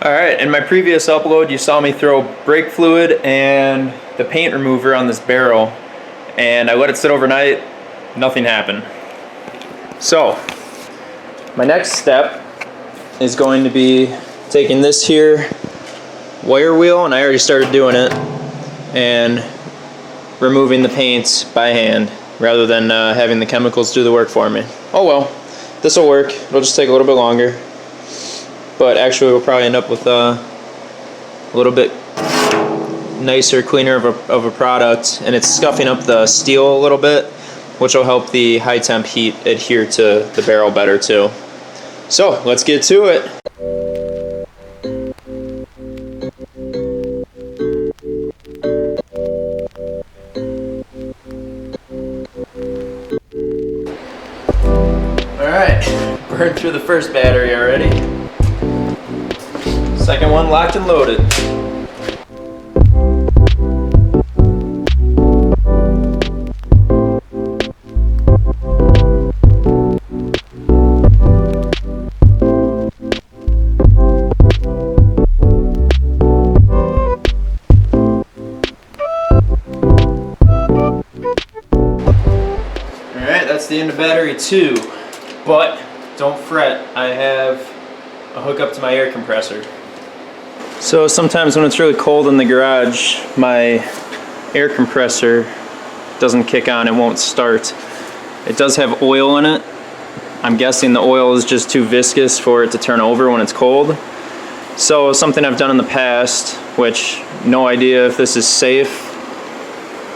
Alright, in my previous upload you saw me throw brake fluid and the paint remover on this barrel, and I let it sit overnight. Nothing happened. So my next step is going to be taking this here wire wheel, and I already started doing it, and removing the paints by hand rather than having the chemicals do the work for me. Oh well, this will work. It'll just take a little bit longer, but actually we'll probably end up with a little bit nicer, cleaner of a product, and it's scuffing up the steel a little bit, which will help the high temp heat adhere to the barrel better too. So let's get to it. Alright, burned through the first battery already. Second one locked and loaded. Alright, that's the end of battery 2. But don't fret, I have a hookup to my air compressor. So sometimes when it's really cold in the garage, my air compressor doesn't kick on, it won't start. It does have oil in it. I'm guessing the oil is just too viscous for it to turn over when it's cold. So something I've done in the past, which no idea if this is safe,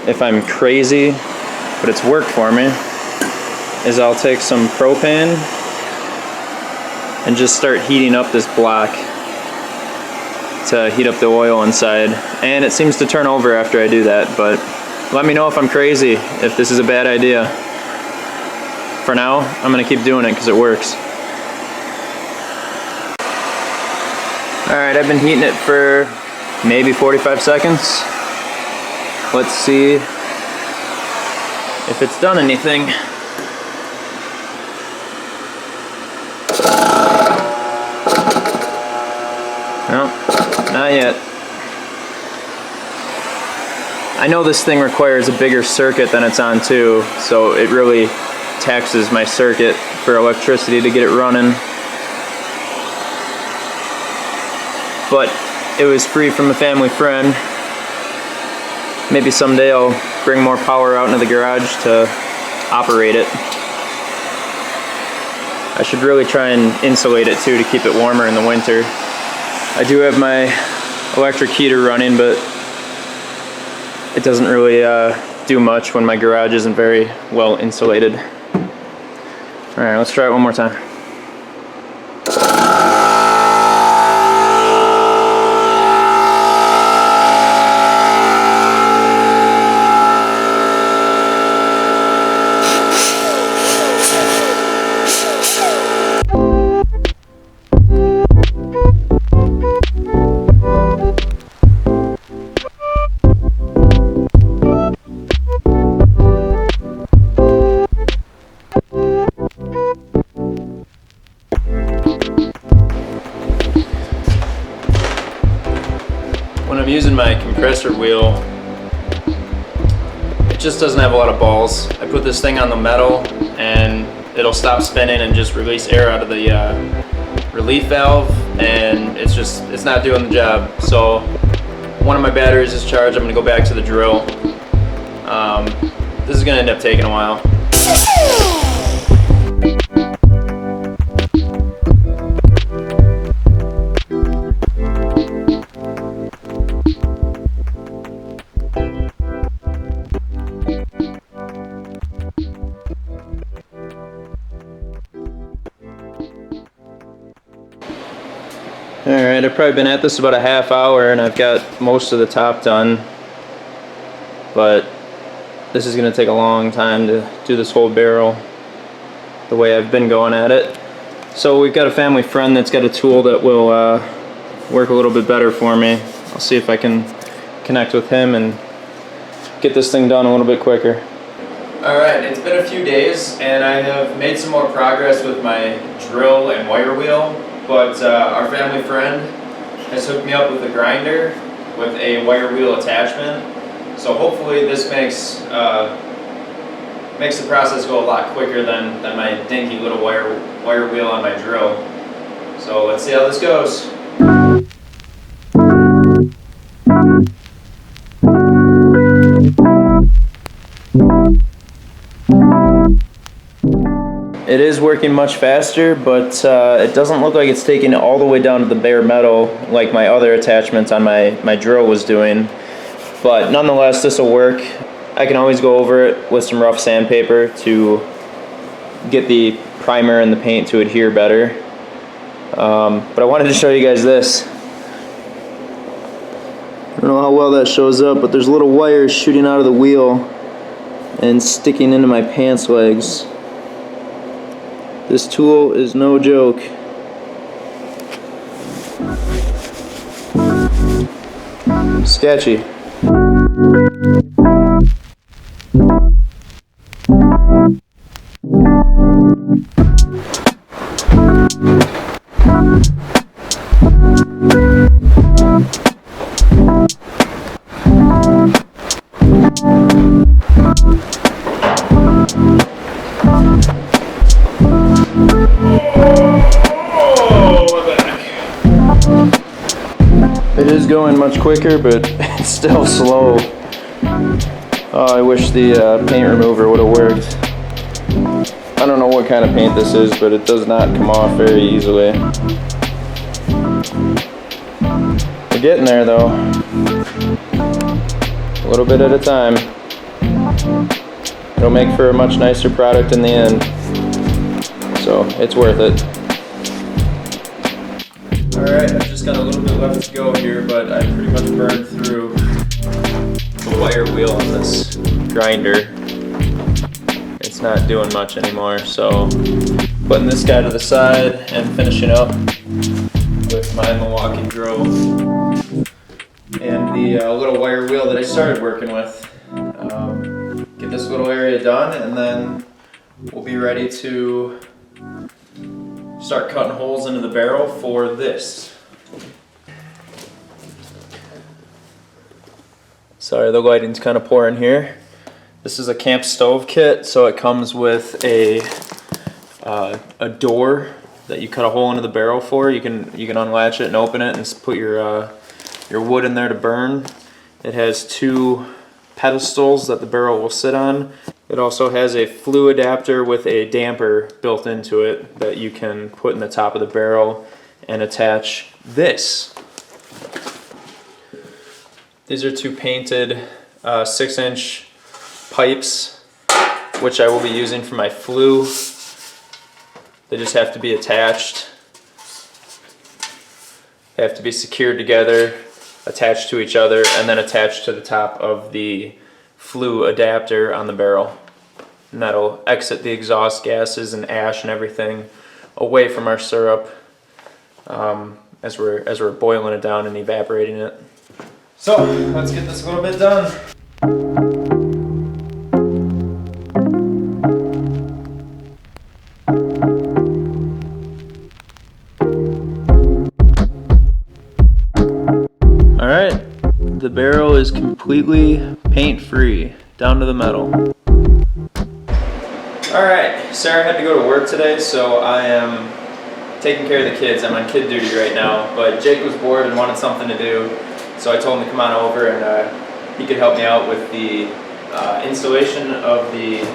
if I'm crazy, but it's worked for me, is I'll take some propane and just start heating up this block to heat up the oil inside, and it seems to turn over after I do that, but let me know if I'm crazy, if this is a bad idea. For now, I'm gonna keep doing it because it works. Alright, I've been heating it for maybe 45 seconds. Let's see if it's done anything. No, not yet. I know this thing requires a bigger circuit than it's on too, so it really taxes my circuit for electricity to get it running. But it was free from a family friend. Maybe someday I'll bring more power out into the garage to operate it. I should really try and insulate it too to keep it warmer in the winter. I do have my electric heater running, but it doesn't really do much when my garage isn't very well insulated. Alright, let's try it one more time. When I'm using my compressor wheel, it just doesn't have a lot of balls. I put this thing on the metal and it'll stop spinning and just release air out of the relief valve, and it's not doing the job. So one of my batteries is charged. I'm gonna go back to the drill. This is gonna end up taking a while. Alright, I've probably been at this about a half hour and I've got most of the top done, but this is going to take a long time to do this whole barrel the way I've been going at it. So we've got a family friend that's got a tool that will work a little bit better for me. I'll see if I can connect with him and get this thing done a little bit quicker. Alright, it's been a few days and I have made some more progress with my drill and wire wheel, but our family friend has hooked me up with a grinder with a wire wheel attachment. So hopefully this makes the process go a lot quicker than my dinky little wire wheel on my drill. So let's see how this goes. It is working much faster, but it doesn't look like it's taking it all the way down to the bare metal like my other attachments on my drill was doing. But nonetheless, this will work. I can always go over it with some rough sandpaper to get the primer and the paint to adhere better. But I wanted to show you guys this. I don't know how well that shows up, but there's little wires shooting out of the wheel and sticking into my pants legs. This tool is no joke. Sketchy. It is going much quicker, but it's still slow. Oh, I wish the paint remover would have worked. I don't know what kind of paint this is, but it does not come off very easily. We're getting there though. A little bit at a time. It'll make for a much nicer product in the end. So it's worth it. Alright, I've just got a little bit left to go here, but I pretty much burned through the wire wheel on this grinder. It's not doing much anymore, so putting this guy to the side and finishing up with my Milwaukee drill and the little wire wheel that I started working with. Get this little area done, and then we'll be ready to start cutting holes into the barrel for this. Sorry, the lighting's kind of poor in here. This is a camp stove kit, so it comes with a door that you cut a hole into the barrel for. You can unlatch it and open it and put your wood in there to burn. It has 2 pedestals that the barrel will sit on. It also has a flue adapter with a damper built into it that you can put in the top of the barrel and attach this. These are 2 painted 6-inch pipes, which I will be using for my flue. They just have to be attached. They have to be secured together, attached to each other, and then attached to the top of the flue adapter on the barrel. And that'll exit the exhaust gases and ash and everything away from our syrup as we're boiling it down and evaporating it. So let's get this a little bit done. Alright, the barrel is completely paint free, down to the metal. Alright, Sarah had to go to work today, so I am taking care of the kids. I'm on kid duty right now, but Jake was bored and wanted something to do, so I told him to come on over and he could help me out with the installation of the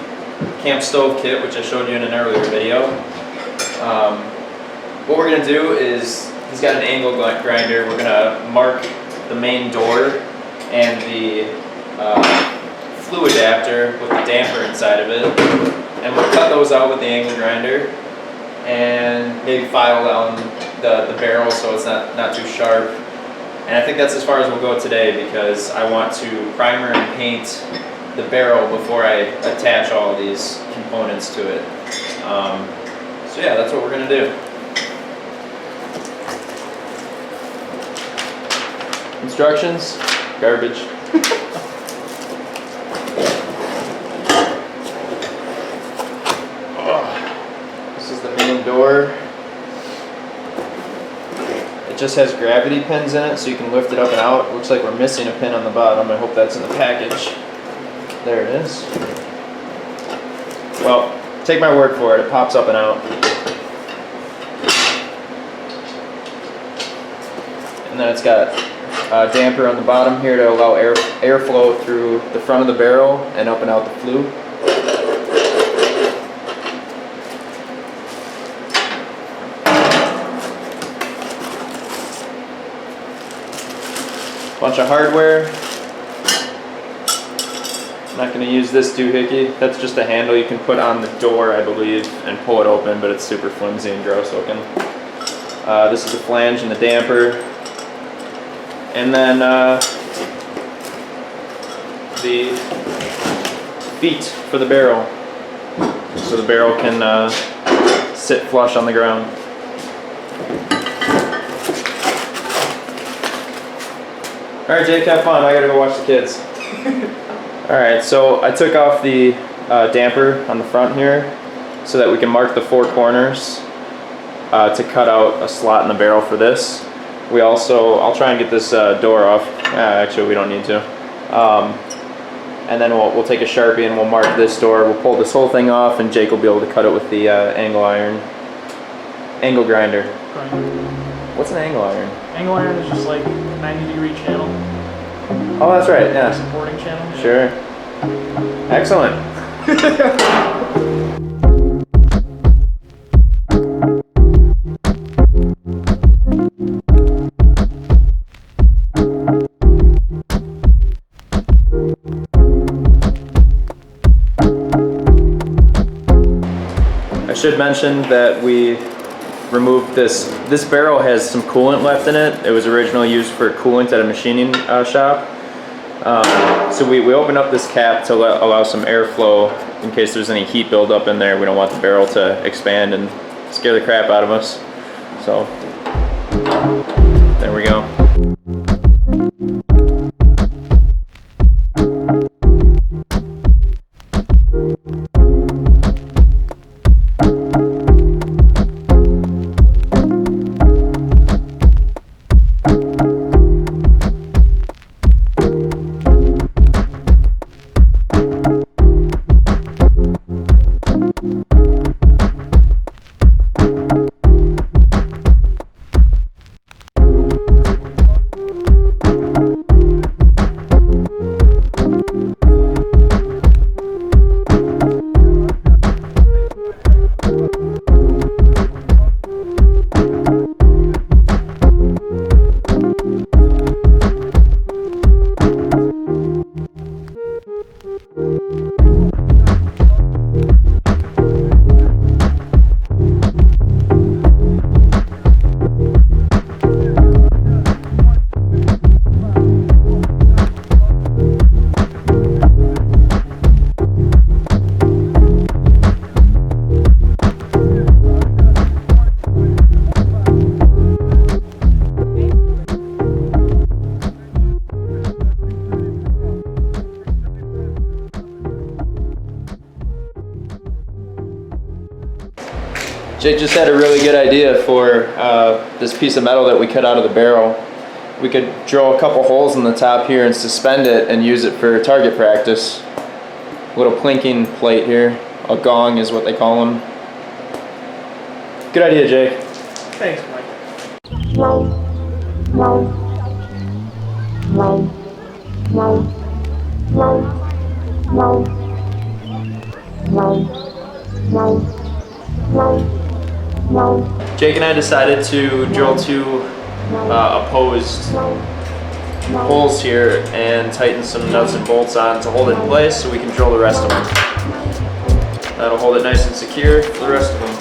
camp stove kit, which I showed you in an earlier video. What we're going to do is, he's got an angle grinder. We're going to mark the main door and the flue adapter with the damper inside of it, and we'll cut those out with the angle grinder and maybe file down the barrel so it's not too sharp. And I think that's as far as we'll go today, because I want to primer and paint the barrel before I attach all of these components to it. So yeah, that's what we're going to do. Instructions, garbage. This is the main door. It just has gravity pins in it, so you can lift it up and out. It looks like we're missing a pin on the bottom. I hope that's in the package. There it is. Well, take my word for it, it pops up and out. And then it's got a damper on the bottom here to allow airflow through the front of the barrel and up and out the flue. Bunch of hardware. I'm not going to use this doohickey. That's just a handle you can put on the door, I believe, and pull it open, but it's super flimsy and gross looking. This is the flange and the damper. And then the feet for the barrel, so the barrel can sit flush on the ground. Alright Jake, have fun, I gotta go watch the kids. Alright, so I took off the damper on the front here so that we can mark the 4 corners to cut out a slot in the barrel for this. We also, I'll try and get this door off. Actually, we don't need to. And then we'll take a Sharpie and we'll mark this door. We'll pull this whole thing off, and Jake will be able to cut it with the angle grinder. What's an angle iron? Angle iron is just like a 90-degree channel. Oh, that's right. Yeah. Supporting channel. Sure. Excellent. I should mention that we removed this. This barrel has some coolant left in it. It was originally used for coolant at a machining shop. So we opened up this cap to allow some airflow in case there's any heat buildup in there. We don't want the barrel to expand and scare the crap out of us. So there we go. Jake just had a really good idea for this piece of metal that we cut out of the barrel. We could drill a couple holes in the top here and suspend it and use it for target practice. A little plinking plate here. A gong is what they call them. Good idea, Jake. Thanks, Mike. Jake and I decided to drill 2 opposed holes here and tighten some nuts and bolts on to hold it in place so we can drill the rest of them. That'll hold it nice and secure for the rest of them.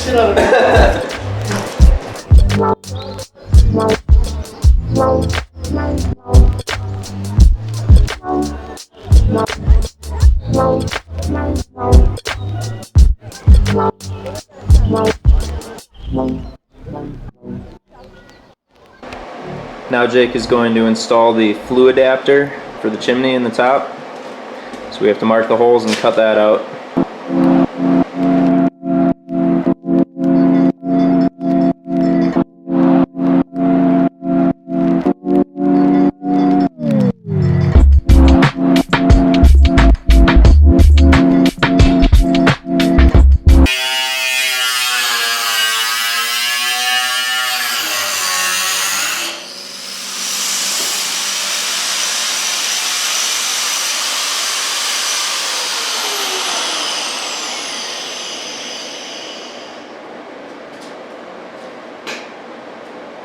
shit out of me. Now Jake is going to install the flue adapter for the chimney in the top. So we have to mark the holes and cut that out.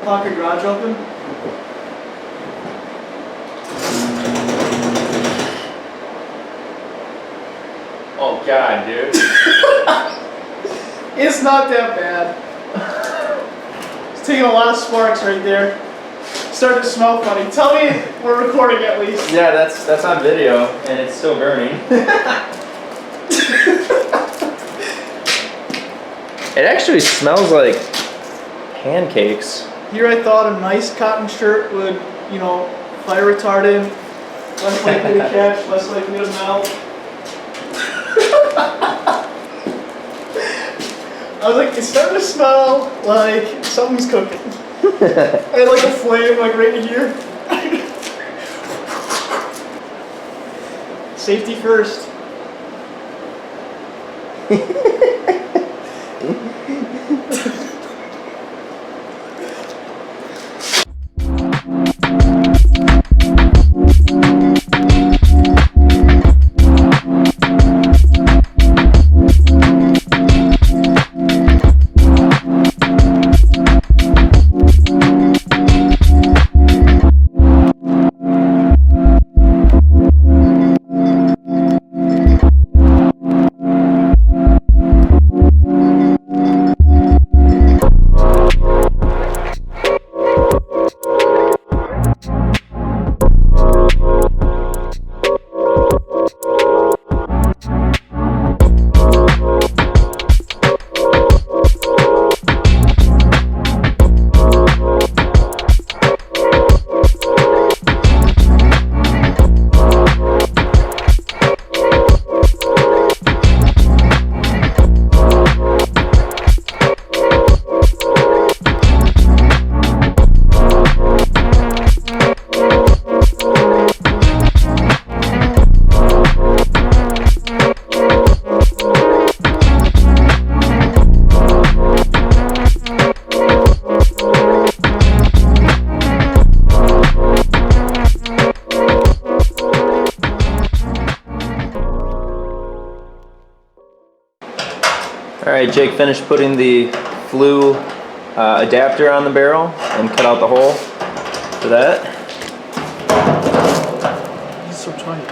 Lock your garage open. Oh god, dude. It's not that bad. It's taking a lot of sparks right there. Starting to smell funny. Tell me we're recording at least. Yeah, that's on video and it's still burning. It actually smells like pancakes. Here I thought a nice cotton shirt would, you know, fire retardant, less likely to catch, less likely to melt. I was like, it's starting to smell like something's cooking. I had like a flame like right in here. Safety first. Alright, Jake finished putting the flue adapter on the barrel and cut out the hole for that. It's so tight.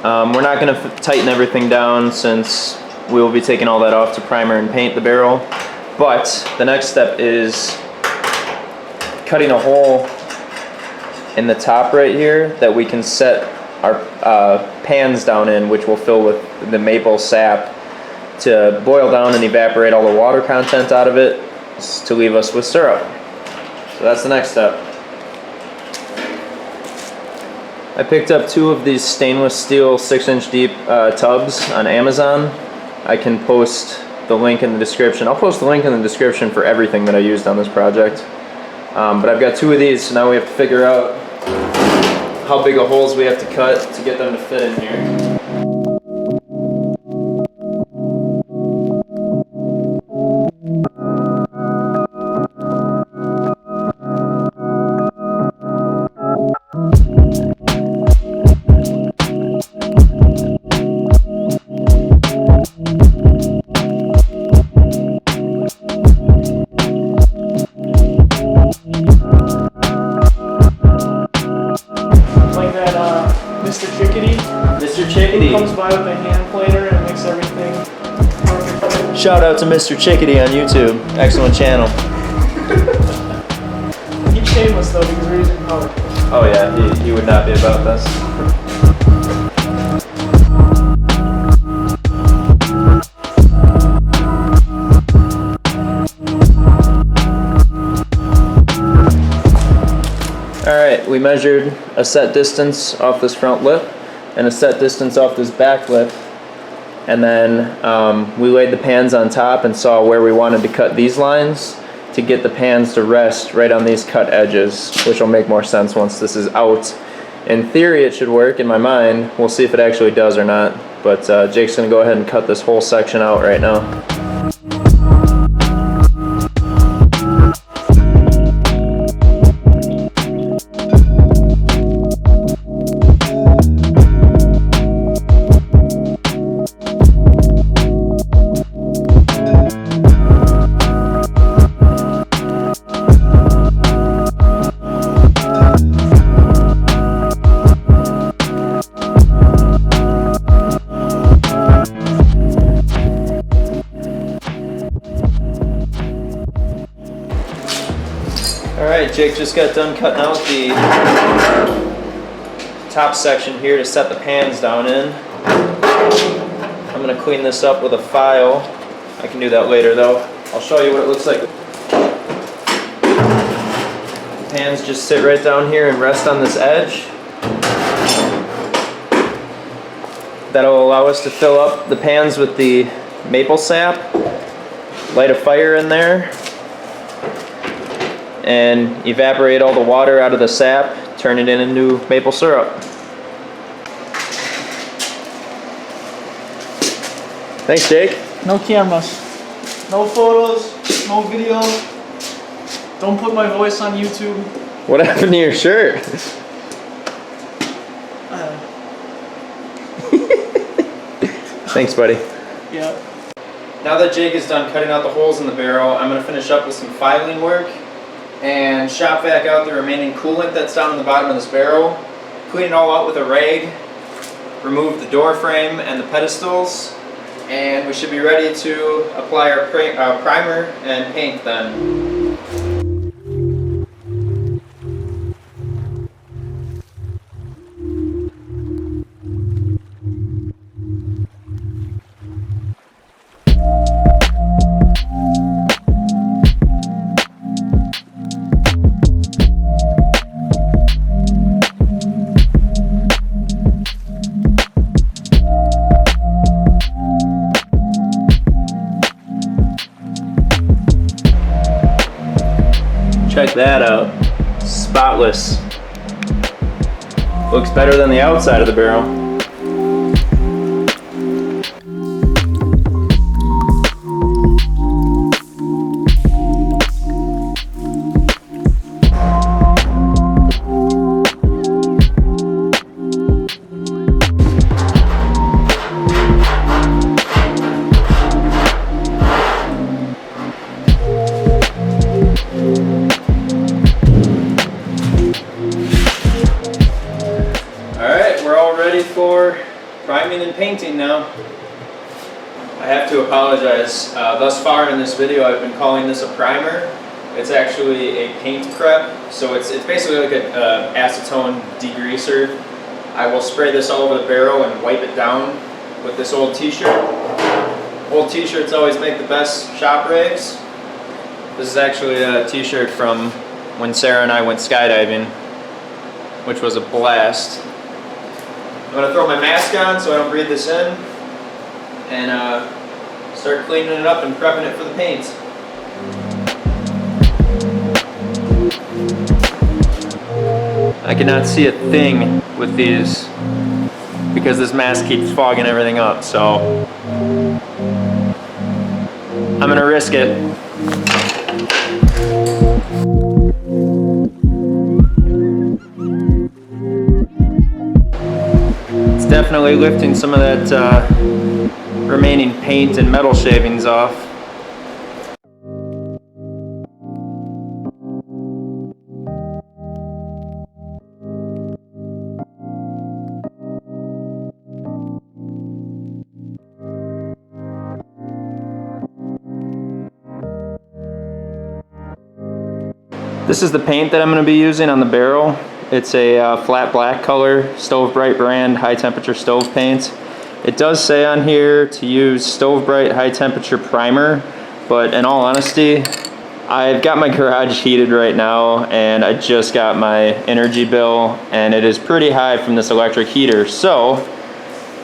We're not going to tighten everything down since we will be taking all that off to primer and paint the barrel. But the next step is cutting a hole in the top right here that we can set our pans down in, which we'll fill with the maple sap to boil down and evaporate all the water content out of it to leave us with syrup. So that's the next step. I picked up 2 of these stainless steel 6-inch deep tubs on Amazon. I can post the link in the description. I'll post the link in the description for everything that I used on this project. But I've got 2 of these, so now we have to figure out how big of holes we have to cut to get them to fit in here. Mr. Chickadee. Mr. Chickadee. Comes by with a hand Shout out to Mr. Chickadee on YouTube. Excellent channel. He's shameless though because we're using color. Oh yeah, he would not be about this. Alright, we measured a set distance off this front lip and a set distance off this back lip, and then we laid the pans on top and saw where we wanted to cut these lines to get the pans to rest right on these cut edges, which will make more sense once this is out. In theory it should work in my mind. We'll see if it actually does or not, but Jake's gonna go ahead and cut this whole section out right now. Alright, Jake just got done cutting out the top section here to set the pans down in. I'm going to clean this up with a file. I can do that later though. I'll show you what it looks like. The pans just sit right down here and rest on this edge. That'll allow us to fill up the pans with the maple sap, light a fire in there, and evaporate all the water out of the sap, turn it into maple syrup. Thanks, Jake. No cameras, no photos, no video. Don't put my voice on YouTube. What happened to your shirt? Thanks, buddy. Yeah. Now that Jake is done cutting out the holes in the barrel, I'm going to finish up with some filing work and shop vac out the remaining coolant that's down in the bottom of this barrel, clean it all out with a rag, remove the door frame and the pedestals, and we should be ready to apply our primer and paint then. Check that out. Spotless. Looks better than the outside of the barrel. For priming and painting now. I have to apologize. Thus far in this video I've been calling this a primer. It's actually a paint prep, so it's basically like an acetone degreaser. I will spray this all over the barrel and wipe it down with this old t-shirt. Old t-shirts always make the best shop rags. This is actually a t-shirt from when Sarah and I went skydiving, which was a blast. I'm going to throw my mask on so I don't breathe this in, and start cleaning it up and prepping it for the paint. I cannot see a thing with these because this mask keeps fogging everything up, so I'm going to risk it. Definitely lifting some of that remaining paint and metal shavings off. This is the paint that I'm going to be using on the barrel. It's a flat black color, Stove Bright brand, high temperature stove paint. It does say on here to use Stove Bright high temperature primer, but in all honesty, I've got my garage heated right now and I just got my energy bill and it is pretty high from this electric heater. So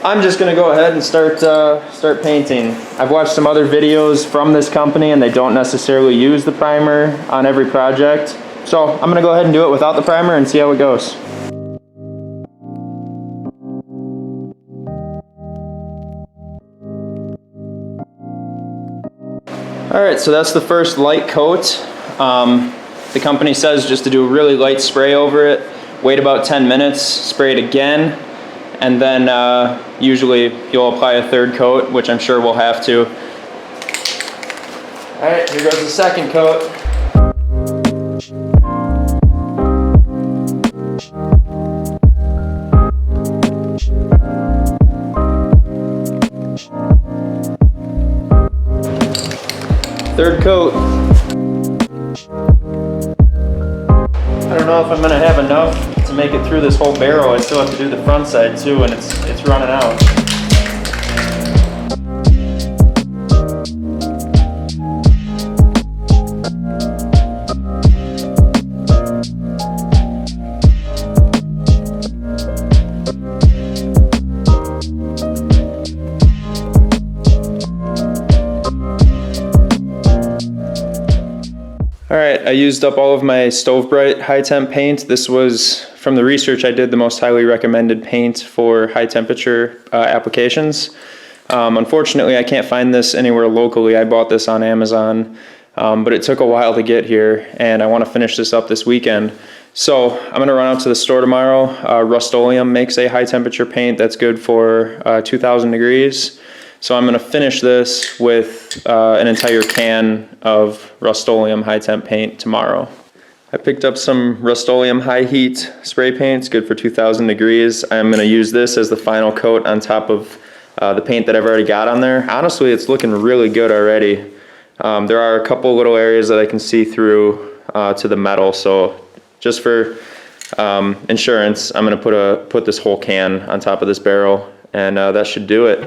I'm just gonna go ahead and start painting. I've watched some other videos from this company and they don't necessarily use the primer on every project. So I'm gonna go ahead and do it without the primer and see how it goes. All right, so that's the first light coat. The company says just to do a really light spray over it, wait about 10 minutes, spray it again, and then usually you'll apply a third coat, which I'm sure we'll have to. All right, here goes the second coat. Third coat. I don't know if I'm gonna have enough to make it through this whole barrel. I still have to do the front side too, and it's running out. Alright, I used up all of my Stove Bright high temp paint. This was, from the research I did, the most highly recommended paint for high temperature applications. Unfortunately, I can't find this anywhere locally. I bought this on Amazon, but it took a while to get here, and I want to finish this up this weekend. So I'm going to run out to the store tomorrow. RustOleum makes a high temperature paint that's good for 2000 degrees. So I'm going to finish this with an entire can of RustOleum high temp paint tomorrow. I picked up some RustOleum high heat spray paint. It's good for 2000 degrees. I'm going to use this as the final coat on top of the paint that I've already got on there. Honestly, it's looking really good already. There are a couple little areas that I can see through to the metal. So just for insurance, I'm going to put this whole can on top of this barrel, and that should do it.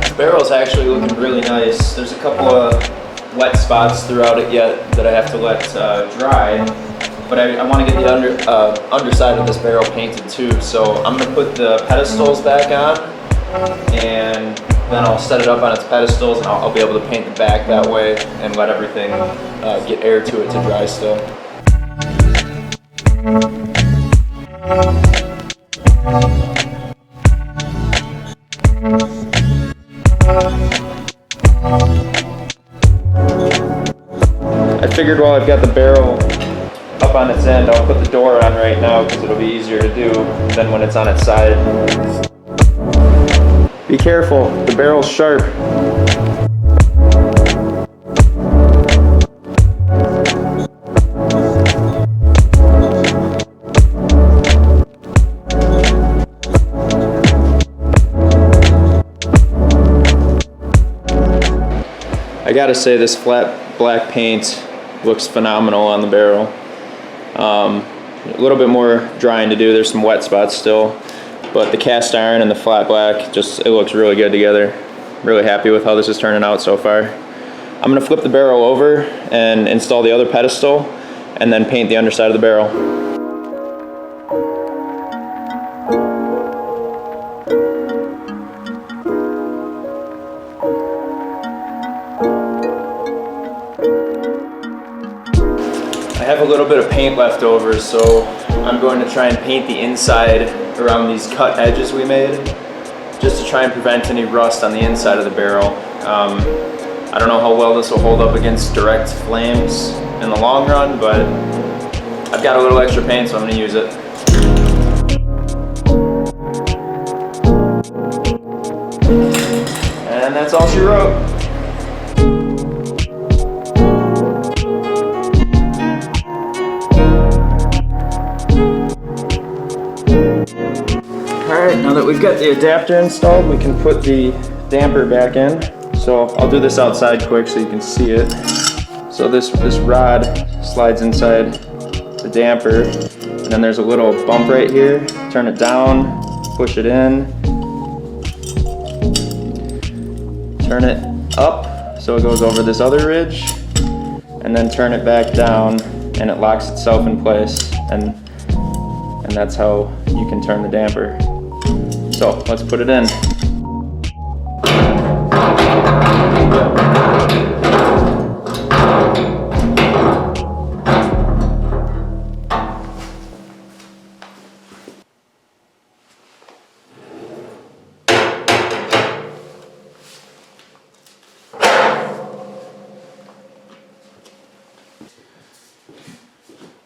The barrel's actually looking really nice. There's a couple of wet spots throughout it yet that I have to let dry, but I want to get the underside of this barrel painted too. So I'm going to put the pedestals back on, and then I'll set it up on its pedestals, and I'll be able to paint the back that way and let everything get air to it to dry still. I figured while I've got the barrel up on its end, I'll put the door on right now because it'll be easier to do than when it's on its side. Be careful, the barrel's sharp. I gotta say, this flat black paint looks phenomenal on the barrel. A little bit more drying to do, there's some wet spots still. But the cast iron and the flat black, it looks really good together. Really happy with how this is turning out so far. I'm gonna flip the barrel over and install the other pedestal and then paint the underside of the barrel. I have a little bit of paint left over, so I'm going to try and paint the inside around these cut edges we made, just to try and prevent any rust on the inside of the barrel. I don't know how well this will hold up against direct flames in the long run, but I've got a little extra paint, so I'm going to use it. And that's all she wrote. Alright, now that we've got the adapter installed, we can put the damper back in. So I'll do this outside quick so you can see it. So this rod slides inside the damper, and then there's a little bump right here. Turn it down, push it in, turn it up so it goes over this other ridge, and then turn it back down and it locks itself in place, and that's how you can turn the damper. So let's put it in.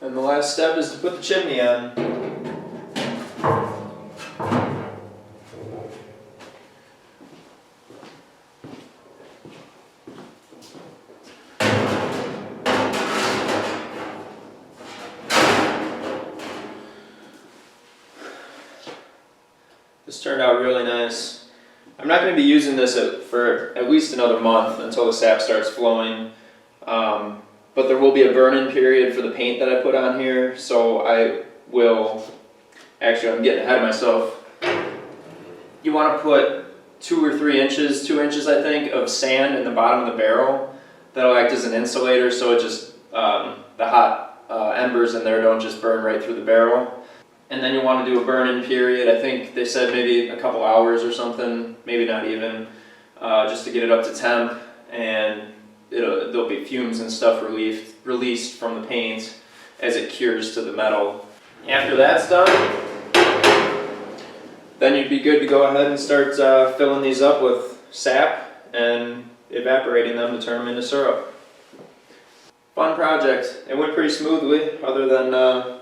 And the last step is to put the chimney on. This turned out really nice. I'm not going to be using this for at least another month until the sap starts flowing. But there will be a burn-in period for the paint that I put on here, so I will, actually I'm getting ahead of myself. You want to put 2 or 3 inches, 2 inches I think, of sand in the bottom of the barrel. That'll act as an insulator so it just, the hot embers in there don't just burn right through the barrel. And then you want to do a burn-in period. I think they said maybe a couple hours or something, maybe not even, just to get it up to temp, and there'll be fumes and stuff released from the paint as it cures to the metal. After that's done, then you'd be good to go ahead and start filling these up with sap and evaporating them to turn them into syrup. Fun project. It went pretty smoothly, other than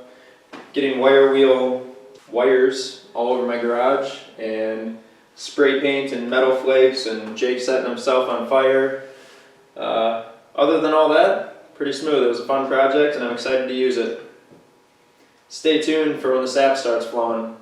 getting wire wheel wires all over my garage and spray paint and metal flakes and Jake setting himself on fire. Other than all that, pretty smooth. It was a fun project and I'm excited to use it. Stay tuned for when the sap starts flowing.